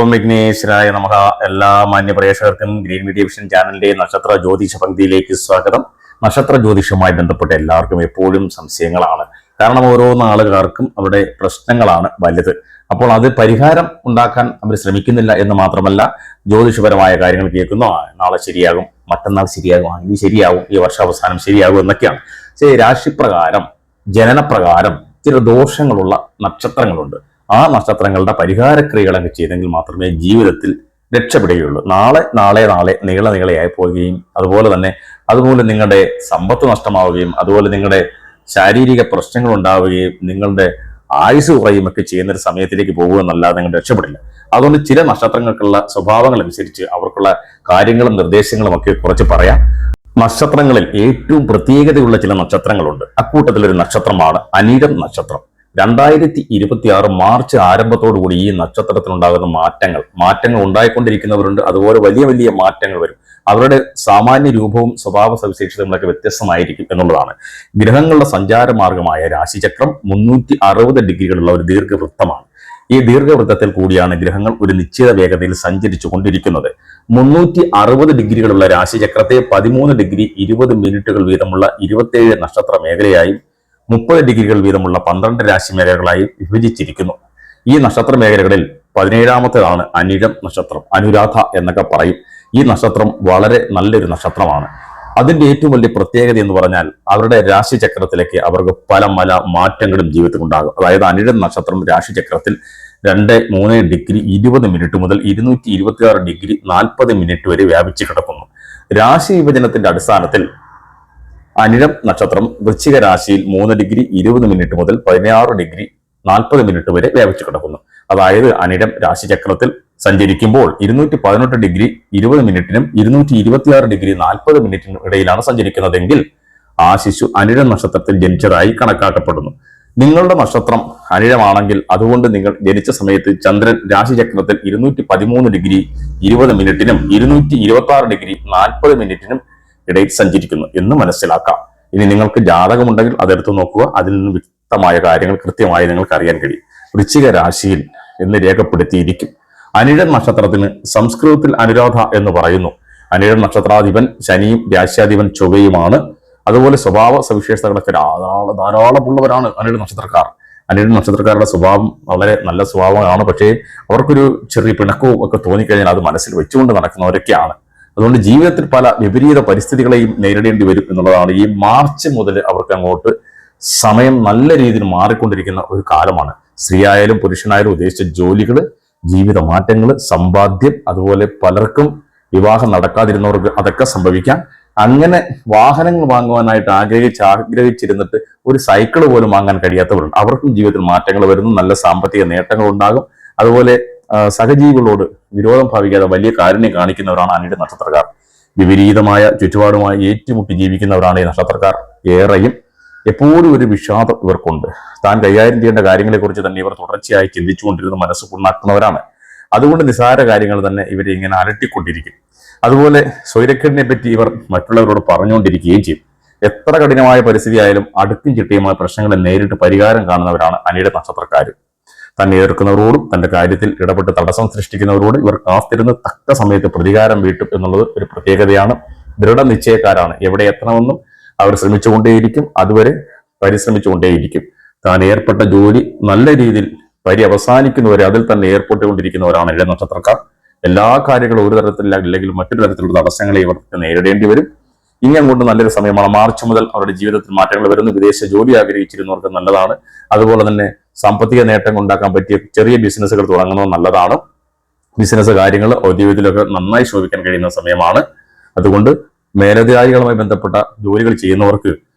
ഓം വിഘ്നേശ്വരായ നമഃ. എല്ലാ മാന്യ പ്രേക്ഷകർക്കും ഗ്രീൻ മീഡിയ വിഷൻ ചാനലിന്റെ നക്ഷത്ര ജ്യോതിഷ പങ്ക്തിയിലേക്ക് സ്വാഗതം. നക്ഷത്ര ജ്യോതിഷവുമായി ബന്ധപ്പെട്ട് എല്ലാവർക്കും എപ്പോഴും സംശയങ്ങളാണ്. കാരണം ഓരോ ആളുകാർക്കും അവരുടെ പ്രശ്നങ്ങളാണ് വലുത്. അപ്പോൾ അത് പരിഹാരം ഉണ്ടാക്കാൻ അവർ ശ്രമിക്കുന്നില്ല എന്ന് മാത്രമല്ല, ജ്യോതിഷപരമായ കാര്യങ്ങൾ കേൾക്കുന്നു. നാളെ ശരിയാകും, മറ്റന്നാൾ ശരിയാകും, ഇനി ശരിയാകും, ഈ വർഷാവസാനം ശരിയാകും എന്നൊക്കെയാണ്. രാശിപ്രകാരം ജനനപ്രകാരം ചില ദോഷങ്ങളുള്ള നക്ഷത്രങ്ങളുണ്ട്. ആ നക്ഷത്രങ്ങളുടെ പരിഹാരക്രിയകളൊക്കെ ചെയ്തെങ്കിൽ മാത്രമേ ജീവിതത്തിൽ രക്ഷപ്പെടുകയുള്ളൂ. നാളെ നീളയായി പോവുകയും അതുപോലെ നിങ്ങളുടെ സമ്പത്ത് നഷ്ടമാവുകയും അതുപോലെ നിങ്ങളുടെ ശാരീരിക പ്രശ്നങ്ങൾ ഉണ്ടാവുകയും നിങ്ങളുടെ ആയുസ് കുറയും ഒക്കെ ചെയ്യുന്ന ഒരു സമയത്തിലേക്ക് പോകുമെന്നല്ലാതെ നിങ്ങൾ രക്ഷപ്പെടില്ല. അതുകൊണ്ട് ചില നക്ഷത്രങ്ങൾക്കുള്ള സ്വഭാവങ്ങൾ അനുസരിച്ച് അവർക്കുള്ള കാര്യങ്ങളും നിർദ്ദേശങ്ങളും ഒക്കെ കുറച്ച് പറയാം. നക്ഷത്രങ്ങളിൽ ഏറ്റവും പ്രത്യേകതയുള്ള ചില നക്ഷത്രങ്ങളുണ്ട്. അക്കൂട്ടത്തിലൊരു നക്ഷത്രമാണ് അനിഴം നക്ഷത്രം. 2026 മാർച്ച് ആരംഭത്തോടുകൂടി ഈ നക്ഷത്രത്തിനുണ്ടാകുന്ന മാറ്റങ്ങൾ ഉണ്ടായിക്കൊണ്ടിരിക്കുന്നവരുണ്ട്. അതുപോലെ വലിയ വലിയ മാറ്റങ്ങൾ വരും. അവരുടെ സാമാന്യ രൂപവും സ്വഭാവ സവിശേഷതകളൊക്കെ വ്യത്യസ്തമായിരിക്കും എന്നുള്ളതാണ്. ഗ്രഹങ്ങളുടെ സഞ്ചാരമാർഗമായ രാശിചക്രം 360 ഡിഗ്രികളുള്ള ഒരു ദീർഘവൃത്തമാണ്. ഈ ദീർഘവൃത്തത്തിൽ കൂടിയാണ് ഗ്രഹങ്ങൾ ഒരു നിശ്ചിത വേഗതയിൽ സഞ്ചരിച്ചു കൊണ്ടിരിക്കുന്നത്. 360 ഡിഗ്രികളുള്ള രാശിചക്രത്തെ 13 ഡിഗ്രി 20 മിനിറ്റുകൾ വീതമുള്ള 27 നക്ഷത്ര മേഖലയായും 30 ഡിഗ്രികൾ വീതമുള്ള 12 രാശി മേഖലകളായി വിഭജിച്ചിരിക്കുന്നു. ഈ നക്ഷത്ര മേഖലകളിൽ 17ാമത്തേതാണ് അനിഴം നക്ഷത്രം. അനുരാധ എന്നൊക്കെ പറയും. ഈ നക്ഷത്രം വളരെ നല്ലൊരു നക്ഷത്രമാണ്. അതിന്റെ ഏറ്റവും വലിയ പ്രത്യേകത എന്ന് പറഞ്ഞാൽ അവരുടെ രാശിചക്രത്തിലേക്ക് അവർക്ക് പല മാറ്റങ്ങളും ജീവിതത്തിൽ ഉണ്ടാകും. അതായത് അനിഴം നക്ഷത്രം രാശിചക്രത്തിൽ 2-3 ഡിഗ്രി 20 മിനിറ്റ് മുതൽ 226 ഡിഗ്രി 40 മിനിറ്റ് വരെ വ്യാപിച്ചു കിടക്കുന്നു. രാശി വിഭജനത്തിന്റെ അടിസ്ഥാനത്തിൽ അനിഴം നക്ഷത്രം വൃശ്ചിക രാശിയിൽ 3 ഡിഗ്രി 20 മിനിറ്റ് മുതൽ 16 ഡിഗ്രി 40 മിനിറ്റ് വരെ വ്യാപിച്ചു കിടക്കുന്നു. അതായത് അനിഴം രാശിചക്രത്തിൽ സഞ്ചരിക്കുമ്പോൾ 218 ഡിഗ്രി 20 മിനിറ്റിനും 226 ഡിഗ്രി 40 മിനിറ്റിനും ഇടയിലാണ് സഞ്ചരിക്കുന്നതെങ്കിൽ ആ ശിശു അനിഴം നക്ഷത്രത്തിൽ ജനിച്ചതായി കണക്കാക്കപ്പെടുന്നു. നിങ്ങളുടെ നക്ഷത്രം അനിഴമാണെങ്കിൽ അതുകൊണ്ട് നിങ്ങൾ ജനിച്ച സമയത്ത് ചന്ദ്രൻ രാശിചക്രത്തിൽ 213 ഡിഗ്രി 20 മിനിറ്റിനും 226 ഡിഗ്രി 40 മിനിറ്റിനും ഇടയിൽ സഞ്ചരിക്കുന്നു എന്ന് മനസ്സിലാക്കാം. ഇനി നിങ്ങൾക്ക് ജാതകമുണ്ടെങ്കിൽ അതെടുത്ത് നോക്കുക. അതിൽ നിന്ന് വ്യക്തമായ കാര്യങ്ങൾ കൃത്യമായി നിങ്ങൾക്ക് അറിയാൻ കഴിയും. വൃശ്ചിക രാശിയിൽ എന്ന് രേഖപ്പെടുത്തിയിരിക്കും. അനിഴം നക്ഷത്രത്തിന് സംസ്കൃതത്തിൽ അനുരാധ എന്ന് പറയുന്നു. അനിഴം നക്ഷത്രാധിപൻ ശനിയും രാശ്യാധിപൻ ചൊവ്വയുമാണ്. അതുപോലെ സ്വഭാവ സവിശേഷതകളൊക്കെ ധാരാളമുള്ളവരാണ് അനിഴം നക്ഷത്രക്കാർ. അനിഴം നക്ഷത്രക്കാരുടെ സ്വഭാവം വളരെ നല്ല സ്വഭാവമാണ്. പക്ഷേ അവർക്കൊരു ചെറിയ പിണക്കവും ഒക്കെ തോന്നിക്കഴിഞ്ഞാൽ അത് മനസ്സിൽ വെച്ചുകൊണ്ട് നടക്കുന്നവരൊക്കെയാണ്. അതുകൊണ്ട് ജീവിതത്തിൽ പല വിപരീത പരിസ്ഥിതികളെയും നേരിടേണ്ടി വരും എന്നുള്ളതാണ്. ഈ മാർച്ച് മുതൽ അവർക്ക് അങ്ങോട്ട് സമയം നല്ല രീതിയിൽ മാറിക്കൊണ്ടിരിക്കുന്ന ഒരു കാലമാണ്. സ്ത്രീയായാലും പുരുഷനായാലും ഉദ്ദേശിച്ച ജോലികൾ, ജീവിത മാറ്റങ്ങൾ, സമ്പാദ്യം, അതുപോലെ പലർക്കും വിവാഹം നടക്കാതിരുന്നവർക്ക് അതൊക്കെ സംഭവിക്കാം. അങ്ങനെ വാഹനങ്ങൾ വാങ്ങുവാനായിട്ട് ആഗ്രഹിച്ചിരുന്നിട്ട് ഒരു സൈക്കിൾ പോലും വാങ്ങാൻ കഴിയാത്തവരുണ്ട്. അവർക്കും ജീവിതത്തിൽ മാറ്റങ്ങൾ വരുന്നു. നല്ല സാമ്പത്തിക നേട്ടങ്ങൾ ഉണ്ടാകും. അതുപോലെ സഹജീവികളോട് വിരോധം ഭാവിക്കാതെ വലിയ കാരുണ്യം കാണിക്കുന്നവരാണ് അനിഴം നക്ഷത്രക്കാർ. വിപരീതമായ ചുറ്റുപാടുമായി ഏറ്റുമുട്ടി ജീവിക്കുന്നവരാണ് ഈ നക്ഷത്രക്കാർ. ഏറെയും എപ്പോഴും ഒരു വിഷാദം ഇവർക്കുണ്ട്. താൻ കൈകാര്യം ചെയ്യേണ്ട കാര്യങ്ങളെക്കുറിച്ച് തന്നെ ഇവർ തുടർച്ചയായി ചിന്തിച്ചുകൊണ്ടിരുന്ന മനസ്സ് പുണ്ണാക്കുന്നവരാണ്. അതുകൊണ്ട് നിസ്സാര കാര്യങ്ങൾ തന്നെ ഇവരെ ഇങ്ങനെ അലട്ടിക്കൊണ്ടിരിക്കും. അതുപോലെ സ്വൈരക്കേടിനെ പറ്റി ഇവർ മറ്റുള്ളവരോട് പറഞ്ഞുകൊണ്ടിരിക്കുകയും ചെയ്യും. എത്ര കഠിനമായ പരിസ്ഥിതി ആയാലും അടുക്കും ചിട്ടയുമായ പ്രശ്നങ്ങളെ നേരിട്ട് പരിഹാരം കാണുന്നവരാണ് അനിഴം നക്ഷത്രക്കാർ. തന്നെ എതിർക്കുന്നവരോടും തന്റെ കാര്യത്തിൽ ഇടപെട്ട് തടസ്സം സൃഷ്ടിക്കുന്നവരോട് ഇവർ കാത്തിരുന്ന് തക്ക സമയത്ത് പ്രതികാരം വീട്ടും എന്നുള്ളത് ഒരു പ്രത്യേകതയാണ്. ദൃഢനിശ്ചയക്കാരാണ്. എവിടെ എത്തണമെന്നും അവർ ശ്രമിച്ചുകൊണ്ടേയിരിക്കും. അതുവരെ പരിശ്രമിച്ചുകൊണ്ടേയിരിക്കും. താൻ ഏർപ്പെട്ട ജോലി നല്ല രീതിയിൽ അവസാനിക്കുന്നവരെ അതിൽ തന്നെ ഏർപ്പെട്ടുകൊണ്ടിരിക്കുന്നവരാണ് അനിഴം നക്ഷത്രക്കാർ. എല്ലാ കാര്യങ്ങളും ഒരു തരത്തിലുള്ള അല്ലെങ്കിൽ മറ്റൊരു തരത്തിലുള്ള തടസ്സങ്ങളെ ഇവർക്ക് നേരിടേണ്ടി വരും. ഇനി അങ്ങോട്ട് നല്ലൊരു സമയമാണ്. മാർച്ച് മുതൽ അവരുടെ ജീവിതത്തിൽ മാറ്റങ്ങൾ വരുന്നു. വിദേശ ജോലി ആഗ്രഹിച്ചിരുന്നവർക്ക് നല്ലതാണ്. അതുപോലെ തന്നെ സാമ്പത്തിക നേട്ടം ഉണ്ടാക്കാൻ പറ്റിയ ചെറിയ ബിസിനസ്സുകൾ തുടങ്ങുന്നത് നല്ലതാണ്. ബിസിനസ് കാര്യങ്ങൾ ഔദ്യോഗികത്തിലൊക്കെ നന്നായി ശോഭിക്കാൻ കഴിയുന്ന സമയമാണ്. അതുകൊണ്ട് മേലധികാരികളുമായി ബന്ധപ്പെട്ട ജോലികൾ ചെയ്യുന്നവർക്ക്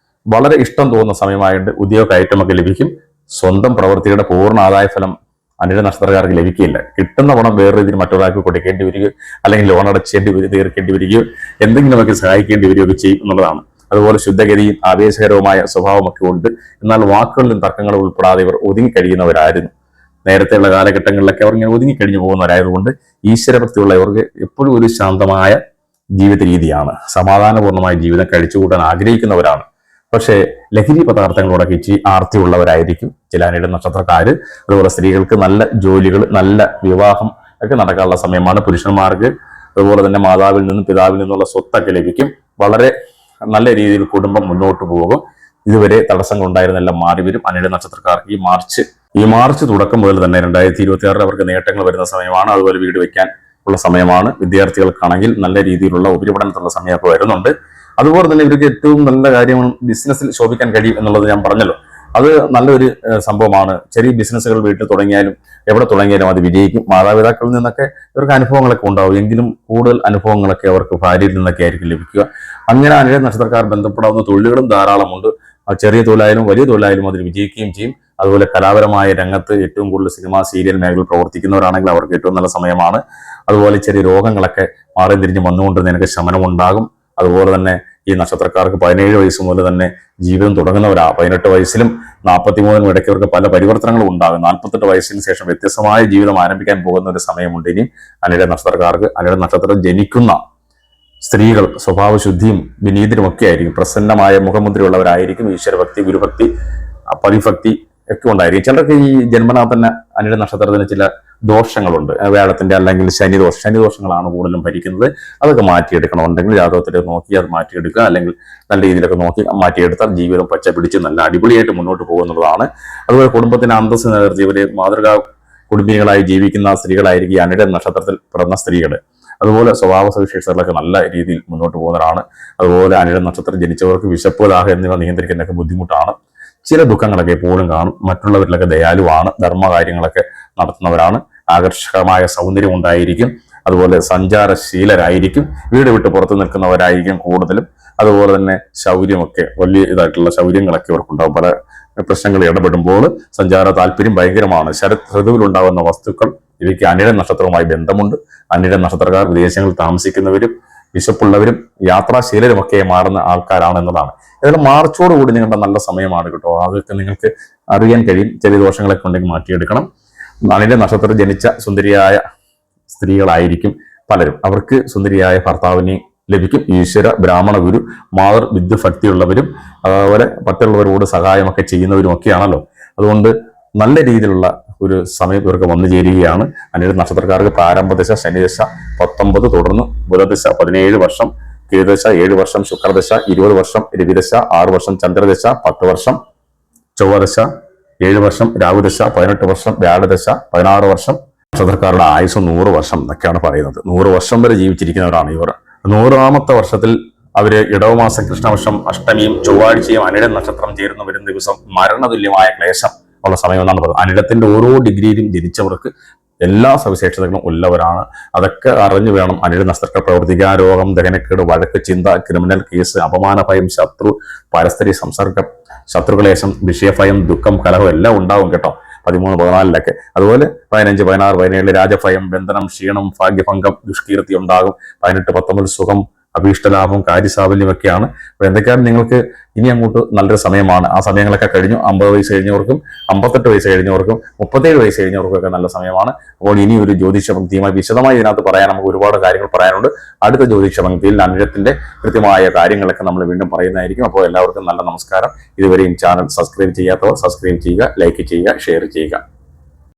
വളരെ ഇഷ്ടം തോന്നുന്ന സമയമായതുകൊണ്ട് ഉദ്യോഗ കയറ്റമൊക്കെ ലഭിക്കും. സ്വന്തം പ്രവൃത്തിയുടെ പൂർണ്ണ ആദായ ഫലം അനിഴം നക്ഷത്രക്കാർക്ക് ലഭിക്കില്ല. കിട്ടുന്ന പണം വേറെ രീതിയിൽ മറ്റൊരാൾക്ക് കൊടുക്കേണ്ടി വരികയോ അല്ലെങ്കിൽ ലോൺ തീർക്കേണ്ടി വരികയോ എന്തെങ്കിലുമൊക്കെ സഹായിക്കേണ്ടി വരികയൊക്കെ ചെയ്യും എന്നുള്ളതാണ്. അതുപോലെ ശുദ്ധഗതിയും ആവേശകരവുമായ സ്വഭാവമൊക്കെ ഉണ്ട്. എന്നാൽ വാക്കുകളിലും തർക്കങ്ങളും ഉൾപ്പെടാതെ ഇവർ ഒതുങ്ങിക്കഴിയുന്നവരായിരുന്നു. നേരത്തെയുള്ള കാലഘട്ടങ്ങളിലൊക്കെ അവർ ഇങ്ങനെ ഒതുങ്ങിക്കഴിഞ്ഞു പോകുന്നവരായതുകൊണ്ട് ഈശ്വരഭക്തിയുള്ള ഇവർക്ക് എപ്പോഴും ഒരു ശാന്തമായ ജീവിത രീതിയാണ്. സമാധാനപൂർണമായ ജീവിതം കഴിച്ചുകൂട്ടാൻ ആഗ്രഹിക്കുന്നവരാണ്. പക്ഷേ ലഹരി പദാർത്ഥങ്ങളോടൊക്കെ ഇച്ചിരി ആർത്തിയുള്ളവരായിരിക്കും ചില അനിഴം നക്ഷത്രക്കാര്. അതുപോലെ സ്ത്രീകൾക്ക് നല്ല ജോലികൾ, നല്ല വിവാഹം, ഒക്കെ നടക്കാനുള്ള സമയമാണ്. പുരുഷന്മാർക്ക് അതുപോലെ തന്നെ മാതാവിൽ നിന്നും പിതാവിൽ നിന്നുള്ള സ്വത്തൊക്കെ ലഭിക്കും. വളരെ നല്ല രീതിയിൽ കുടുംബം മുന്നോട്ട് പോകും. ഇതുവരെ തടസ്സങ്ങൾ ഉണ്ടായിരുന്നെല്ലാം മാറി വരും. അനിഴ നക്ഷത്രക്കാർക്ക് ഈ മാർച്ച് തുടക്കം മുതൽ തന്നെ 2026 അവർക്ക് നേട്ടങ്ങൾ വരുന്ന സമയമാണ്. അതുപോലെ വീട് വെക്കാൻ ഉള്ള സമയമാണ്. വിദ്യാർത്ഥികൾക്കാണെങ്കിൽ നല്ല രീതിയിലുള്ള ഉപരിപഠനത്തിലുള്ള സമയമൊക്കെ വരുന്നുണ്ട്. അതുപോലെ തന്നെ ഇവർക്ക് ഏറ്റവും നല്ല കാര്യം ബിസിനസ്സിൽ ശോഭിക്കാൻ കഴിയും എന്നുള്ളത് ഞാൻ പറഞ്ഞല്ലോ. അത് നല്ലൊരു സംഭവമാണ്. ചെറിയ ബിസിനസ്സുകൾ വീട്ടിൽ തുടങ്ങിയാലും എവിടെ തുടങ്ങിയാലും അത് വിജയിക്കും. മാതാപിതാക്കളിൽ നിന്നൊക്കെ ഇവർക്ക് അനുഭവങ്ങളൊക്കെ ഉണ്ടാവും. എങ്കിലും കൂടുതൽ അനുഭവങ്ങളൊക്കെ അവർക്ക് ഭാര്യയിൽ നിന്നൊക്കെ ആയിരിക്കും ലഭിക്കുക. അങ്ങനെ അനിഴ നക്ഷത്രക്കാർ ബന്ധപ്പെടാവുന്ന തൊഴിലുകളും ധാരാളമുണ്ട്. ചെറിയ തൊഴിലായാലും വലിയ തൊഴിലായാലും അതിൽ വിജയിക്കുകയും ചെയ്യും. അതുപോലെ കലാപരമായ രംഗത്ത് ഏറ്റവും കൂടുതൽ സിനിമ സീരിയൽ മേഖലയിൽ പ്രവർത്തിക്കുന്നവരാണെങ്കിൽ അവർക്ക് ഏറ്റവും നല്ല സമയമാണ്. അതുപോലെ ചെറിയ രോഗങ്ങളൊക്കെ മാറി തിരിഞ്ഞ് വന്നുകൊണ്ട് നിനക്ക് ശമനമുണ്ടാകും. അതുപോലെ തന്നെ ഈ നക്ഷത്രക്കാർക്ക് 17 വയസ്സ് മുതൽ തന്നെ ജീവിതം തുടങ്ങുന്നവരാ. 18 വയസ്സിലും 43 ഇടയ്ക്കവർക്ക് പല പരിവർത്തനങ്ങളും ഉണ്ടാകും. 48 വയസ്സിന് ശേഷം വ്യത്യസ്തമായ ജീവിതം ആരംഭിക്കാൻ പോകുന്ന ഒരു സമയമുണ്ട് ഇനി അനിഴ നക്ഷത്രക്കാർക്ക്. അനിഴ നക്ഷത്രം ജനിക്കുന്ന സ്ത്രീകൾ സ്വഭാവശുദ്ധിയും വിനീതരും ഒക്കെ ആയിരിക്കും. പ്രസന്നമായ മുഖമുദ്രയുള്ളവരായിരിക്കും. ഈശ്വരഭക്തി, ഗുരുഭക്തി, പതിഭക്തി ഒക്കെ ഉണ്ടായിരിക്കും. ചിലർക്ക് ഈ ജന്മനാ തന്നെ അനിഴ നക്ഷത്രത്തിന് ചില ദോഷങ്ങളുണ്ട്. വ്യാഴത്തിന്റെ അല്ലെങ്കിൽ ശനിദോഷങ്ങളാണ് കൂടുതലും ഭരിക്കുന്നത്. അതൊക്കെ മാറ്റിയെടുക്കണമെന്നുണ്ടെങ്കിൽ ജാതകത്തിൽ നോക്കി അത് മാറ്റിയെടുക്കുക, അല്ലെങ്കിൽ നല്ല രീതിയിലൊക്കെ നോക്കി മാറ്റിയെടുത്താൽ ജീവിതം പച്ച പിടിച്ച് നല്ല അടിപൊളിയായിട്ട് മുന്നോട്ട് പോകുന്നതാണ്. അതുപോലെ കുടുംബത്തിന് അന്തസ്സ് നിലനിർത്തി ഇവര് മാതൃകാ കുടുംബികളായി ജീവിക്കുന്ന സ്ത്രീകളായിരിക്കും അനിഴ നക്ഷത്രത്തിൽ പിറന്ന സ്ത്രീകൾ. അതുപോലെ സ്വഭാവ സവിശേഷതകളൊക്കെ നല്ല രീതിയിൽ മുന്നോട്ട് പോകുന്നവരാണ്. അതുപോലെ അനിഴ നക്ഷത്രം ജനിച്ചവർക്ക് വിശപ്പ്, ദാഹം എന്നിവ നിയന്ത്രിക്കുന്നതൊക്കെ ബുദ്ധിമുട്ടാണ്. ചില ദുഃഖങ്ങളൊക്കെ എപ്പോഴും കാണും. മറ്റുള്ളവരിലൊക്കെ ദയാലുവാണ്. ധർമ്മകാര്യങ്ങളൊക്കെ നടത്തുന്നവരാണ്. ആകർഷകമായ സൗന്ദര്യം ഉണ്ടായിരിക്കും. അതുപോലെ സഞ്ചാരശീലരായിരിക്കും. വീട് വിട്ട് പുറത്തു നിൽക്കുന്നവരായിരിക്കും കൂടുതലും. അതുപോലെ തന്നെ ശൗര്യമൊക്കെ വലിയ ഇതായിട്ടുള്ള ശൗര്യങ്ങളൊക്കെ ഇവർക്കുണ്ടാകും. പല പ്രശ്നങ്ങൾ ഇടപെടുമ്പോൾ സഞ്ചാര താല്പര്യം ഭയങ്കരമാണ്. ശരത് ഋതുവിലുണ്ടാകുന്ന വസ്തുക്കൾ ഇവയ്ക്ക് അനിഴ നക്ഷത്രവുമായി ബന്ധമുണ്ട്. അനിഴ നക്ഷത്രക്കാർ വിദേശങ്ങളിൽ താമസിക്കുന്നവരും വിശപ്പുള്ളവരും യാത്രാശീലരുമൊക്കെ മാറുന്ന ആൾക്കാരാണ് എന്നതാണ്. ഏതായാലും മാർച്ചോടുകൂടി നിങ്ങളുടെ നല്ല സമയമാണ് കേട്ടോ. അതൊക്കെ നിങ്ങൾക്ക് അറിയാൻ കഴിയും. ചെറിയ ദോഷങ്ങളൊക്കെ ഉണ്ടെങ്കിൽ മാറ്റിയെടുക്കണം. അനിഴ നക്ഷത്രത്തിൽ ജനിച്ച സുന്ദരിയായ സ്ത്രീകളായിരിക്കും പലരും. അവർക്ക് സുന്ദരിയായ ഭർത്താവിനെ ലഭിക്കും. ഈശ്വര ബ്രാഹ്മണ ഗുരു മാതൃ വിദ്യുഭക്തിയുള്ളവരും അതുപോലെ മറ്റുള്ളവരോട് സഹായമൊക്കെ ചെയ്യുന്നവരും ഒക്കെയാണല്ലോ. അതുകൊണ്ട് നല്ല രീതിയിലുള്ള ഒരു സമയം ഇവർക്ക് വന്നു ചേരുകയാണ്. അനിഴ നക്ഷത്രക്കാർക്ക് പ്രാരംഭദശ ശനിദശ 19, തുടർന്ന് ബുധദശ 17 വർഷം, കേതുദശ 7 വർഷം, ശുക്രദശ 20 വർഷം, രവിദശ 6 വർഷം, ചന്ദ്രദശ 10 വർഷം, ചൊവ്വദശ 7 വർഷം, രാഹുദശ 18 വർഷം, വ്യാഴദശ 16 വർഷം. നക്ഷത്രക്കാരുടെ ആയുസ് 100 വർഷം എന്നൊക്കെയാണ് പറയുന്നത്. 100 വർഷം വരെ ജീവിച്ചിരിക്കുന്നവരാണ് ഇവർ. 100ാമത്തെ വർഷത്തിൽ അവര് ഇടവമാസം കൃഷ്ണവർഷം അഷ്ടമിയും ചൊവ്വാഴ്ചയും അനിഴ നക്ഷത്രം ചേർന്ന് വരുന്ന ദിവസം മരണതുല്യമായ ക്ലേശം ഉള്ള സമയം എന്നാണ് പറയുന്നത്. അനിഴത്തിന്റെ ഓരോ ഡിഗ്രിയിലും ജനിച്ചവർക്ക് എല്ലാ സവിശേഷതകളും ഉള്ളവരാണ്. അതൊക്കെ അറിഞ്ഞു വേണം അനിഴ നക്ഷത്രക്കാർ പ്രവർത്തിക്കാൻ. രോഗം, ദഹനക്കേട്, വഴക്ക്, ചിന്ത, ക്രിമിനൽ കേസ്, അപമാന ഭയം, ശത്രു, പരസ്പരി സംസർഗം, ശത്രുക്ലേശം, വിഷയഭയം, ദുഃഖം, കലഹം എല്ലാം ഉണ്ടാവും കേട്ടോ. 13, 14 അതുപോലെ 15, 16, 17 രാജഭയം, ബന്ധനം, ക്ഷീണം, ഭാഗ്യഭംഗം, ദുഷ്കീർത്തി ഉണ്ടാകും. 18, 19 സുഖം, അഭീഷ്ടലാഭം, കാര്യസാഫല്യം ഒക്കെയാണ്. അപ്പൊ എന്തൊക്കെയാണ് നിങ്ങൾക്ക് ഇനി അങ്ങോട്ട് നല്ലൊരു സമയമാണ്. ആ സമയങ്ങളൊക്കെ കഴിഞ്ഞു. 50 വയസ്സ് കഴിഞ്ഞവർക്കും 58 വയസ്സ് കഴിഞ്ഞവർക്കും 37 വയസ്സ് കഴിഞ്ഞവർക്കും ഒക്കെ നല്ല സമയമാണ്. അപ്പോൾ ഇനി ഒരു ജ്യോതിഷ പങ്ക്തിയുമായി വിശദമായി ഇതിനകത്ത് പറയാൻ നമുക്ക് ഒരുപാട് കാര്യങ്ങൾ പറയാനുണ്ട്. അടുത്ത ജ്യോതിഷ പങ്ക്തിയിൽ അനിഴത്തിന്റെ കൃത്യമായ കാര്യങ്ങളൊക്കെ നമ്മൾ വീണ്ടും പറയുന്നതായിരിക്കും. അപ്പോൾ എല്ലാവർക്കും നല്ല നമസ്കാരം. ഇതുവരെയും ചാനൽ സബ്സ്ക്രൈബ് ചെയ്യാത്തവർ സബ്സ്ക്രൈബ് ചെയ്യുക, ലൈക്ക് ചെയ്യുക, ഷെയർ ചെയ്യുക.